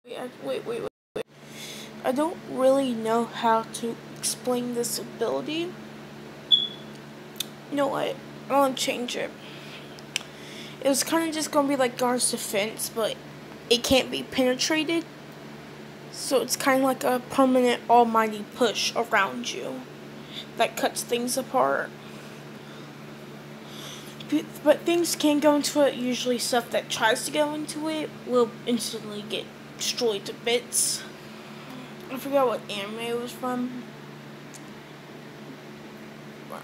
Wait. I don't really know how to explain this ability. You know what? I want to change it. It was kind of just going to be like Guard's defense, but it can't be penetrated. So it's kind of like a permanent almighty push around you that cuts things apart. But things can go into it. Usually stuff that tries to go into it will instantly get destroyed to bits. I forgot what anime it was from.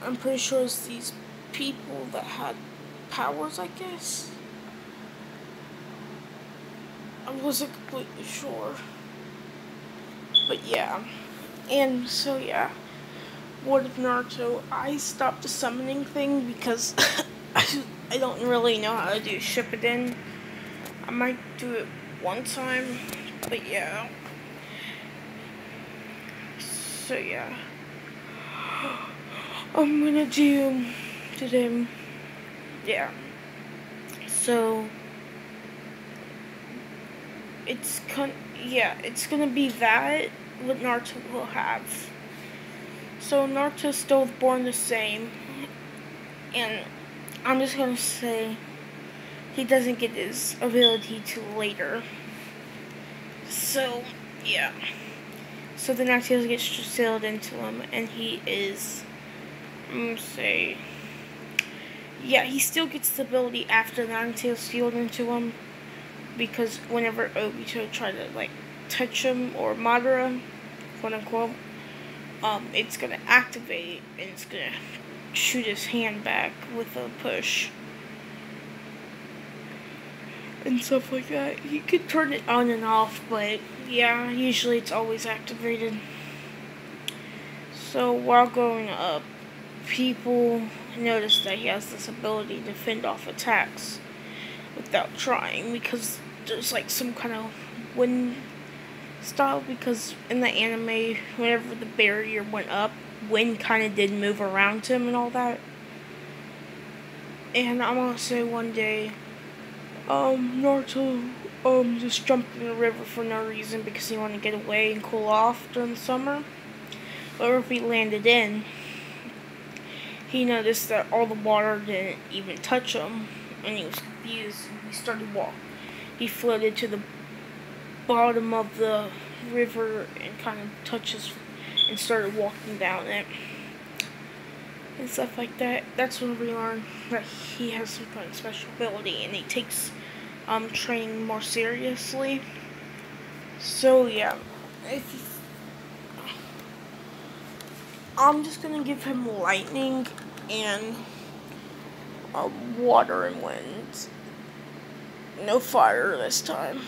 I'm pretty sure it's these people that had powers, I guess. I wasn't completely sure. But yeah. And so yeah. What of Naruto? I stopped the summoning thing because I don't really know how to do Shippuden. I might do it one time. But yeah. So yeah. I'm gonna do today. Yeah. So it's gonna be that what Naruto will have. So Naruto's still born the same, and I'm just gonna say he doesn't get his ability till later. So yeah. So the Naruto gets sealed into him, and he is, I'm gonna say, yeah, he still gets the ability after Naruto is sealed into him, because whenever Obito tried to like touch him or Madara, quote unquote, it's gonna activate and it's gonna shoot his hand back with a push and stuff like that. You could turn it on and off, but yeah, usually it's always activated. So while growing up, people noticed that he has this ability to fend off attacks without trying, because there's like some kind of wind style, because in the anime, whenever the barrier went up, wind kind of did move around him and all that. And I'm gonna say one day, Naruto, just jumped in the river for no reason because he wanted to get away and cool off during the summer. But if he landed in, he noticed that all the water didn't even touch him, and he was confused. And he started walking. He floated to the bottom of the river and kind of touches and started walking down it and stuff like that. That's when we learned that he has some kind of special ability, and he takes training more seriously. So yeah, I'm just gonna give him lightning and water and wind. No fire this time.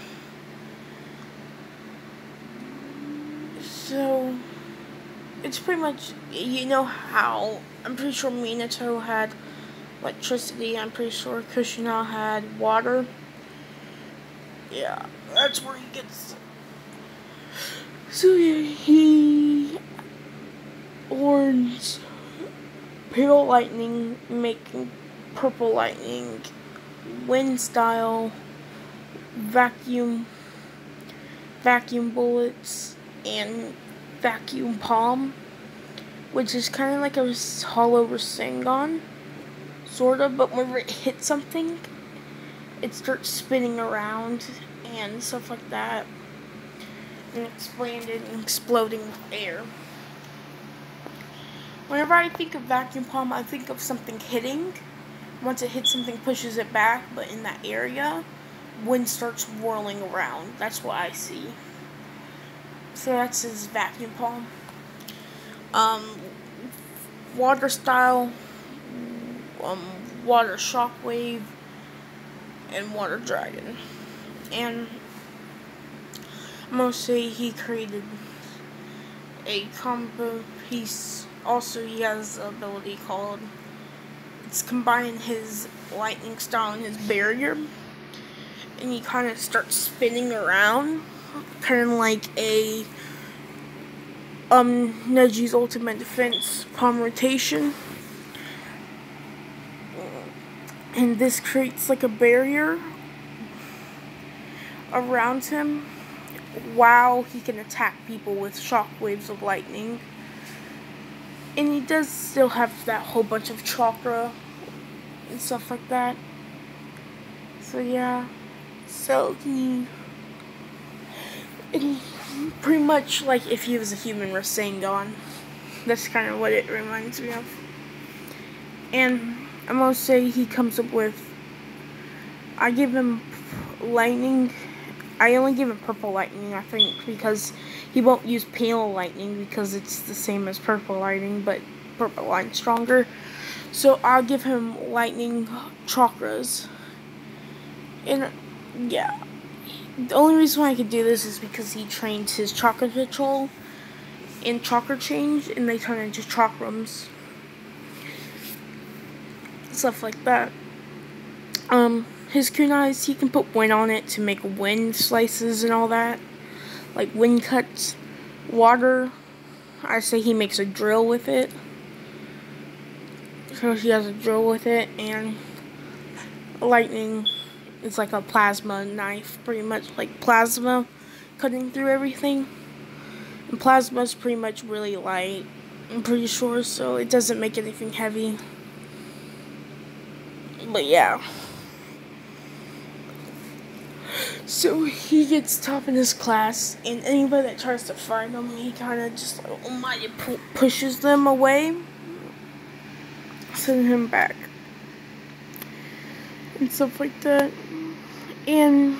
So it's pretty much, you know how, I'm pretty sure Minato had electricity, I'm pretty sure Kushina had water. Yeah, that's where he gets. So yeah, he learns pale lightning, making purple lightning, wind style, vacuum bullets, and vacuum palm, which is kind of like a hollow Rasengan, sort of, but whenever it hits something, it starts spinning around and stuff like that, and expanded and exploding with air. Whenever I think of vacuum palm, I think of something hitting. Once it hits something, pushes it back, but in that area, wind starts whirling around. That's what I see. So that's his vacuum palm. Water style, water shockwave, and water dragon. And I'm gonna say he created a combo piece. Also, he has an ability called, it's combining his lightning style and his barrier, and he kind of starts spinning around, kind of like a Neji's ultimate defense palm rotation. And this creates like a barrier around him, while he can attack people with shockwaves of lightning. And he does still have that whole bunch of chakra and stuff like that. So yeah. So he pretty much like if he was a human Rasengan. That's kind of what it reminds me of. And I'm gonna say he comes up with, I give him lightning. I only give him purple lightning, I think, because he won't use pale lightning because it's the same as purple lightning, but purple lightning stronger. So I'll give him lightning chakras. And yeah, the only reason why I could do this is because he trained his chakra control and chakra change, and they turn into chakrams. Stuff like that. His kunais, he can put wind on it to make wind slices and all that. Like wind cuts. Water, I say he makes a drill with it. So he has a drill with it. And lightning is like a plasma knife, pretty much like plasma cutting through everything. And plasma is pretty much really light, I'm pretty sure, so it doesn't make anything heavy. But yeah. So he gets top in his class, and anybody that tries to fight him, he kind of just like, oh my, pushes them away, sending him back, and stuff like that. And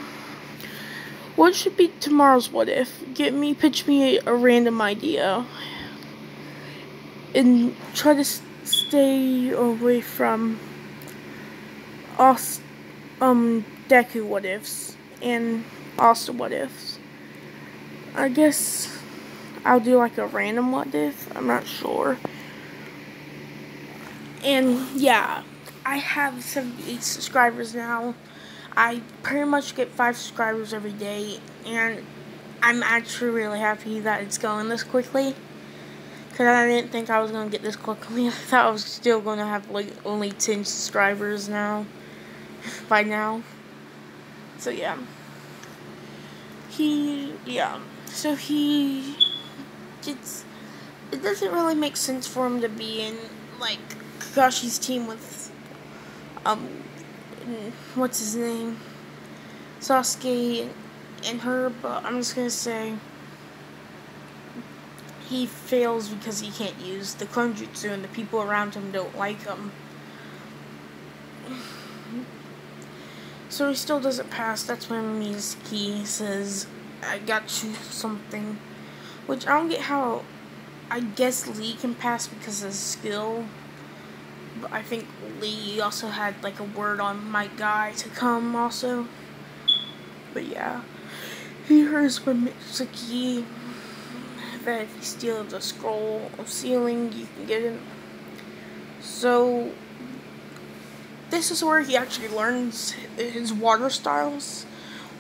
what should be tomorrow's what if? Pitch me a random idea, and try to stay away from Deku what ifs and also what ifs. I guess I'll do like a random what if. I'm not sure. And yeah, I have 78 subscribers now. I pretty much get 5 subscribers every day, and I'm actually really happy that it's going this quickly. Because I didn't think I was going to get this quickly. I thought I was still going to have like only 10 subscribers now. By now. So yeah. So he gets, it doesn't really make sense for him to be in like Kakashi's team with what's his name? Sasuke and her, but I'm just gonna say he fails because he can't use the clone jutsu and the people around him don't like him. So he still doesn't pass. That's when Mizuki says, I got you something. Which I don't get how, I guess Lee can pass because of his skill. But I think Lee also had like a word on my guy to come also. But yeah. He hears from Mizuki that if you steal the scroll of sealing, you can get it. So this is where he actually learns his water styles.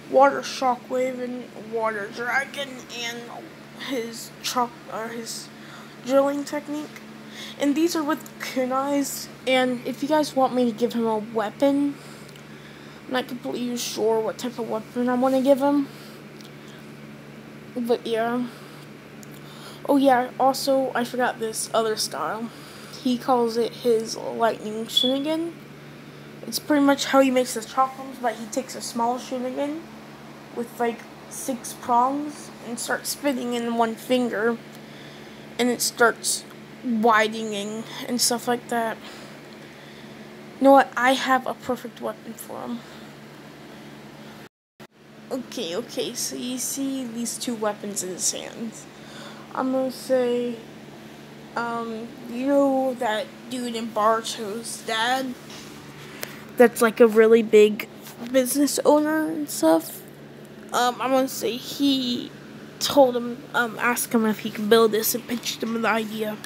Water Shockwave and Water Dragon, and his drilling technique. And these are with kunais. And if you guys want me to give him a weapon, I'm not completely sure what type of weapon I want to give him. But yeah. Oh yeah, also I forgot this other style. He calls it his Lightning Shinigami. It's pretty much how he makes his chakrams, but he takes a small Shinigami with like 6 prongs and starts spinning in one finger, and it starts widening and stuff like that. You know what? I have a perfect weapon for him. Okay, so you see these 2 weapons in his hands. I'm gonna say, you know that dude in Baruto's dad? That's like a really big business owner and stuff. I'm gonna say he told him, asked him if he could build this and pitched him the idea.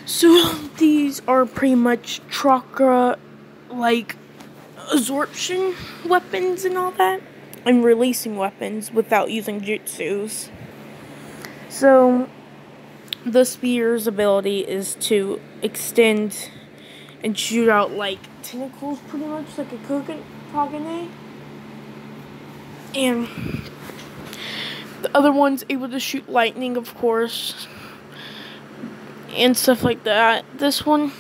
So these are pretty much chakra, like, absorption weapons and all that, and releasing weapons without using jutsus. So the spear's ability is to extend and shoot out like tentacles, pretty much like a Kagane. And other one's able to shoot lightning, of course, and stuff like that. This one,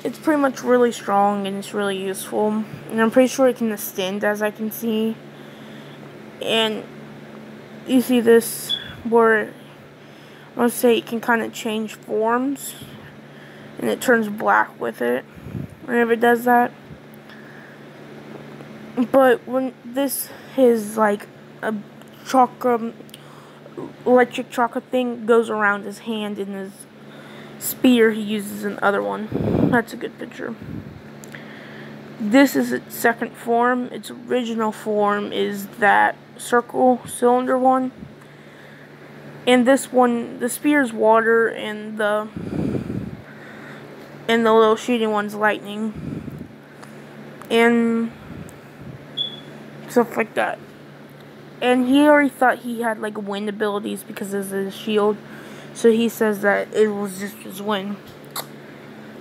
it's pretty much really strong and it's really useful. And I'm pretty sure it can extend, as I can see. And you see this where, let's say, it can kind of change forms. And it turns black with it whenever it does that. But when this is like a electric chakra thing goes around his hand, and his spear he uses another one. That's a good picture. This is its second form. Its original form is that circle cylinder one. And this one, the spear is water, and the little shooting one's lightning. And stuff like that. And he already thought he had like wind abilities because of his shield. So he says that it was just his wind.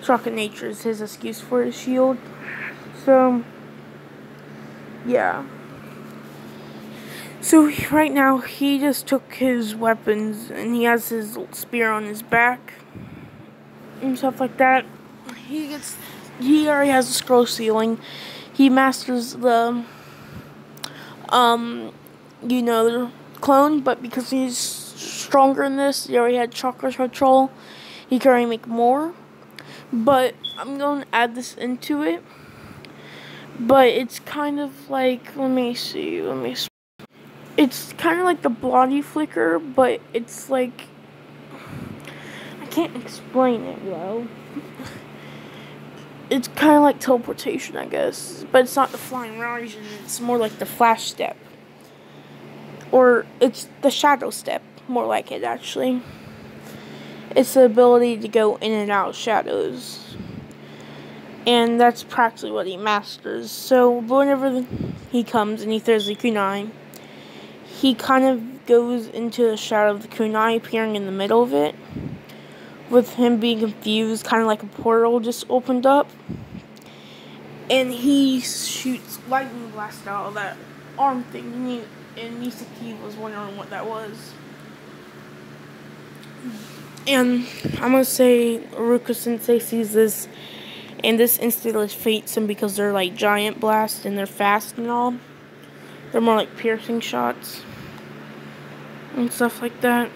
Rocket nature is his excuse for his shield. So, yeah. So right now he just took his weapons and he has his spear on his back and stuff like that. He already has a scroll ceiling. He masters the the clone, but because he's stronger in this, he already had chakra control. He can already make more. But I'm going to add this into it. But it's kind of like, let me see. It's kind of like the bloody flicker, but it's like, I can't explain it well. It's kind of like teleportation, I guess. But it's not the flying version. It's more like the flash step. Or it's the shadow step. More like it, actually. It's the ability to go in and out of shadows. And that's practically what he masters. So whenever he comes and he throws the kunai, he kind of goes into the shadow of the kunai, appearing in the middle of it. With him being confused, kind of like a portal just opened up. And he shoots lightning blast out of that arm thing. And Misaki was wondering what that was. And I'm going to say Ruka Sensei sees this. And this instantly fates him because they're like giant blasts and they're fast and all. They're more like piercing shots. And stuff like that.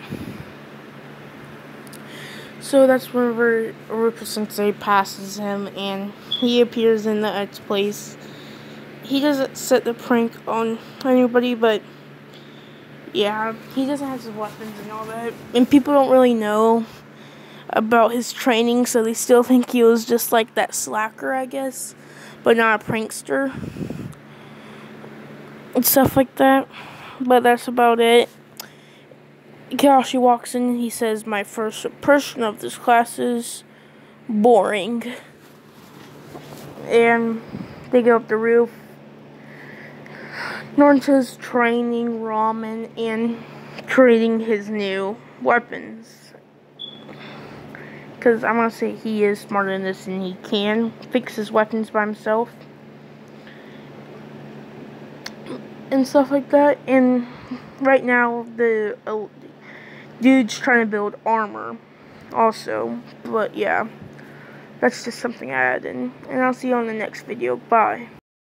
So that's whenever Ruka Sensei passes him and he appears in the X place. He doesn't set the prank on anybody, but yeah, he doesn't have his weapons and all that. And people don't really know about his training, so they still think he was just like that slacker, I guess, but not a prankster. And stuff like that. But that's about it. Kakashi walks in and he says, "My first impression of this class is boring." And they go up the roof. Naruto's training ramen and creating his new weapons. Because I'm going to say he is smarter than this and he can fix his weapons by himself. And stuff like that. And right now the dude's trying to build armor also. But yeah, that's just something I added in. And I'll see you on the next video. Bye.